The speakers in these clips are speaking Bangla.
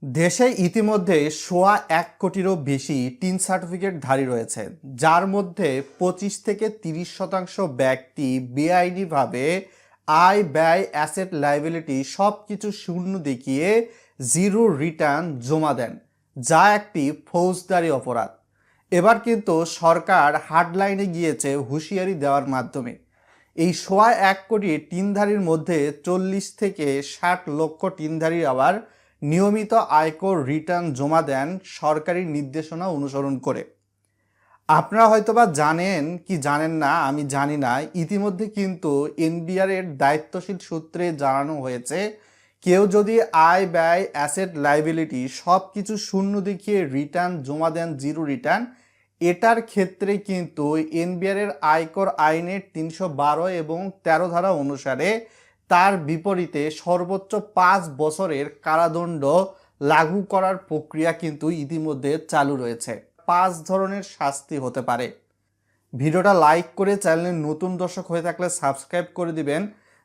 দেশে ইতিমধ্যে ১.১ কোটিরও বেশি টিন সার্টিফিকেটধারী রয়েছে, যার মধ্যে ২৫ থেকে ৩০% ব্যক্তি বেআইনিভাবে আয় ব্যয় অ্যাসেট লাইবিলিটি সব কিছু শূন্য দেখিয়ে জিরো রিটার্ন জমা দেন, যা একটি ফৌজদারি অপরাধ। এবার কিন্তু সরকার হার্ডলাইনে গিয়েছে হুঁশিয়ারি দেওয়ার মাধ্যমে। এই ১.১ কোটি টিনধারীর মধ্যে ৪০ থেকে ৬০ লক্ষ টিনধারী আবার নিয়মিত আয়কর রিটার্ন জমা দেন সরকারি নির্দেশনা অনুসরণ করে। আপনারা হয়তোবা জানেন কি জানেন না, আমি জানি না। ইতিমধ্যে কিন্তু এনবিআর এর দায়িত্বশীল সূত্রে জানানো হয়েছে, কেউ যদি আয় ব্যয় অ্যাসেট লাইবিলিটি সব কিছু শূন্য দেখিয়ে রিটার্ন জমা দেন জিরো রিটার্ন, এটার ক্ষেত্রে কিন্তু এনবিআর এর আয়কর আইনের ৩১২ এবং ১৩ ধারা অনুসারে তার বিপরীতে সর্বোচ্চ ৫ বছরের কারাদণ্ড লাগু করার প্রক্রিয়া কিন্তু ইতিমধ্যে চালু রয়েছে। ৫ ধরনের শাস্তি হতে পারে। ভিডিওটা লাইক করে চ্যানেলের নতুন দর্শক হয়ে থাকলে সাবস্ক্রাইব করে দিবেন,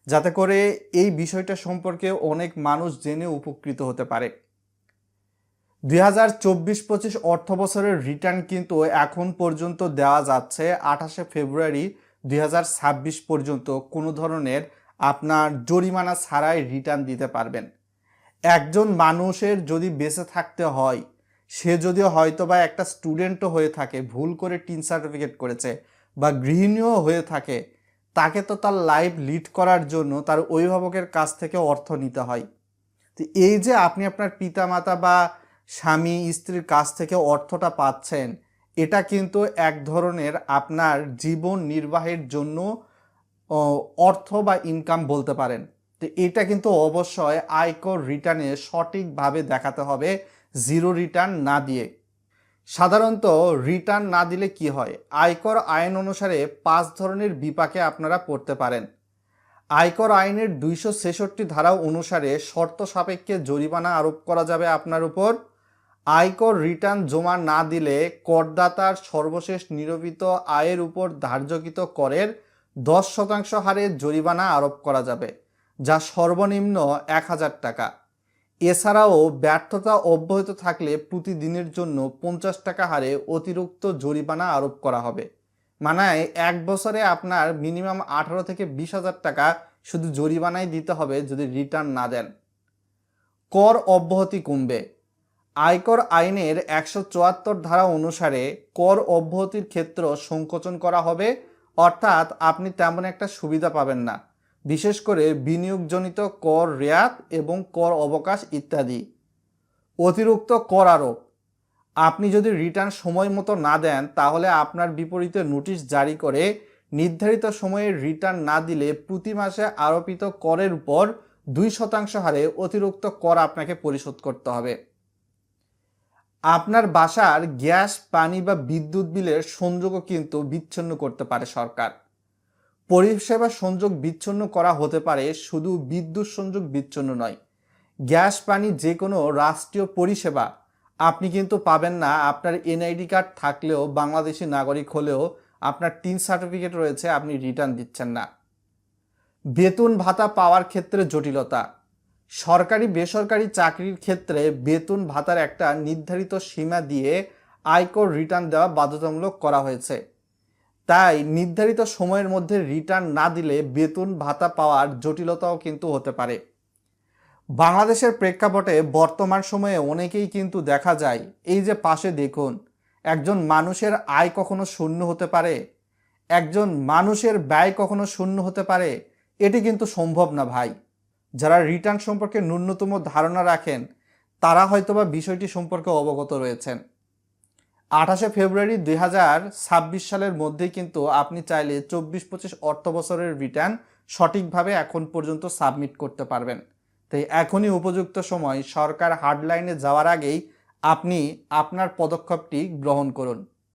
যাতে করে এই বিষয়টা সম্পর্কে অনেক মানুষ জেনে উপকৃত হতে পারে। ২০২৪-২৫ অর্থ বছরের রিটার্ন কিন্তু এখন পর্যন্ত দেওয়া যাচ্ছে ২৮শে ফেব্রুয়ারি ২০২৬ পর্যন্ত কোনো ধরনের আপনার জরিমানা ছাড়াই রিটার্ন দিতে পারবেন। একজন মানুষের যদি বেঁচে থাকতে হয়, সে যদিও হয়তো বা একটা স্টুডেন্টও হয়ে থাকে, ভুল করে টিন সার্টিফিকেট করেছে, বা গৃহিণীও হয়ে থাকে, তাকে তো তার লাইফ লিড করার জন্য তার অভিভাবকের কাছ থেকে অর্থ নিতে হয়। তো এই যে আপনি আপনার পিতামাতা বা স্বামী স্ত্রীর কাছ থেকে অর্থটা পাচ্ছেন, এটা কিন্তু এক ধরনের আপনার জীবন নির্বাহের জন্য অর্থ বা ইনকাম বলতে পারেন। তো এটা কিন্তু অবশ্যই আয়কর রিটার্নে সঠিকভাবে দেখাতে হবে, জিরো রিটার্ন না দিয়ে। সাধারণত রিটার্ন না দিলে কি হয়, আয়কর আইন অনুসারে ৫ ধরনের বিপাকে আপনারা পড়তে পারেন। আয়কর আইনের ২৬৬ ধারা অনুসারে শর্ত সাপেক্ষে জরিমানা আরোপ করা যাবে আপনার উপর। আয়কর রিটার্ন জমা না দিলে করদাতার সর্বশেষ নিরূপিত আয়ের উপর ধার্যকৃত করের ১০% হারে জরিমানা আরোপ করা যাবে, যা সর্বনিম্ন ১,০০০ টাকা। এছাড়াও ব্যর্থতা অব্যাহত থাকলে প্রতিদিনের জন্য ৫০ টাকা হারে অতিরিক্ত জরিমানা আরোপ করা হবে। মানে ১ বছরে আপনার মিনিমাম ১৮ থেকে ২০,০০০ টাকা শুধু জরিমানাই দিতে হবে যদি রিটার্ন না দেন। কর অব্যাহতি কমবে। আয়কর আইনের ১৭৪ ধারা অনুসারে কর অব্যাহতির ক্ষেত্র সংকোচন করা হবে, অর্থাৎ আপনি তেমন একটা সুবিধা পাবেন না, বিশেষ করে বিনিয়োগজনিত কর রেয়াত এবং কর অবকাশ ইত্যাদি। অতিরিক্ত কর আরোপ। আপনি যদি রিটার্ন সময় মতো না দেন, তাহলে আপনার বিপরীতে নোটিশ জারি করে নির্ধারিত সময়ে রিটার্ন না দিলে প্রতি মাসে আরোপিত করের উপর ২% হারে অতিরিক্ত কর আপনাকে পরিশোধ করতে হবে। আপনার বাসার গ্যাস, পানি বা বিদ্যুৎ বিলের সংযোগও কিন্তু বিচ্ছিন্ন করতে পারে সরকার। পরিষেবা সংযোগ বিচ্ছিন্ন করা হতে পারে, শুধু বিদ্যুৎ সংযোগ বিচ্ছিন্ন নয়। গ্যাস, পানি যে কোনো রাষ্ট্রীয় পরিষেবা আপনি কিন্তু পাবেন না আপনার এনআইডি কার্ড থাকলেও, বাংলাদেশি নাগরিক হলেও আপনার টিন সার্টিফিকেট রয়েছে, আপনি রিটার্ন দিচ্ছেন না। বেতন ভাতা পাওয়ার ক্ষেত্রে জটিলতা। সরকারি বেসরকারি চাকরির ক্ষেত্রে বেতন ভাতার একটা নির্ধারিত সীমা দিয়ে আয়কর রিটার্ন দেওয়া বাধ্যতামূলক করা হয়েছে। তাই নির্ধারিত সময়ের মধ্যে রিটার্ন না দিলে বেতন ভাতা পাওয়ার জটিলতাও কিন্তু হতে পারে। বাংলাদেশের প্রেক্ষাপটে বর্তমান সময়ে অনেকেই কিন্তু দেখা যায়, এই যে পাশে দেখুন, একজন মানুষের আয় কখনো শূন্য হতে পারে, একজন মানুষের ব্যয় কখনো শূন্য হতে পারে, এটি কিন্তু সম্ভব না ভাই। যারা রিটার্ন সম্পর্কে ন্যূনতম ধারণা রাখেন, তারা হয়তোবা বিষয়টি সম্পর্কে অবগত রয়েছেন। ২৮শে ফেব্রুয়ারি ২০২৬ সালের মধ্যেই কিন্তু আপনি চাইলে ২৪-২৫ অর্থ বছরের রিটার্ন সঠিকভাবে এখন পর্যন্ত সাবমিট করতে পারবেন। তাই এখনই উপযুক্ত সময়, সরকার হার্ডলাইনে যাওয়ার আগেই আপনি আপনার পদক্ষেপটি গ্রহণ করুন।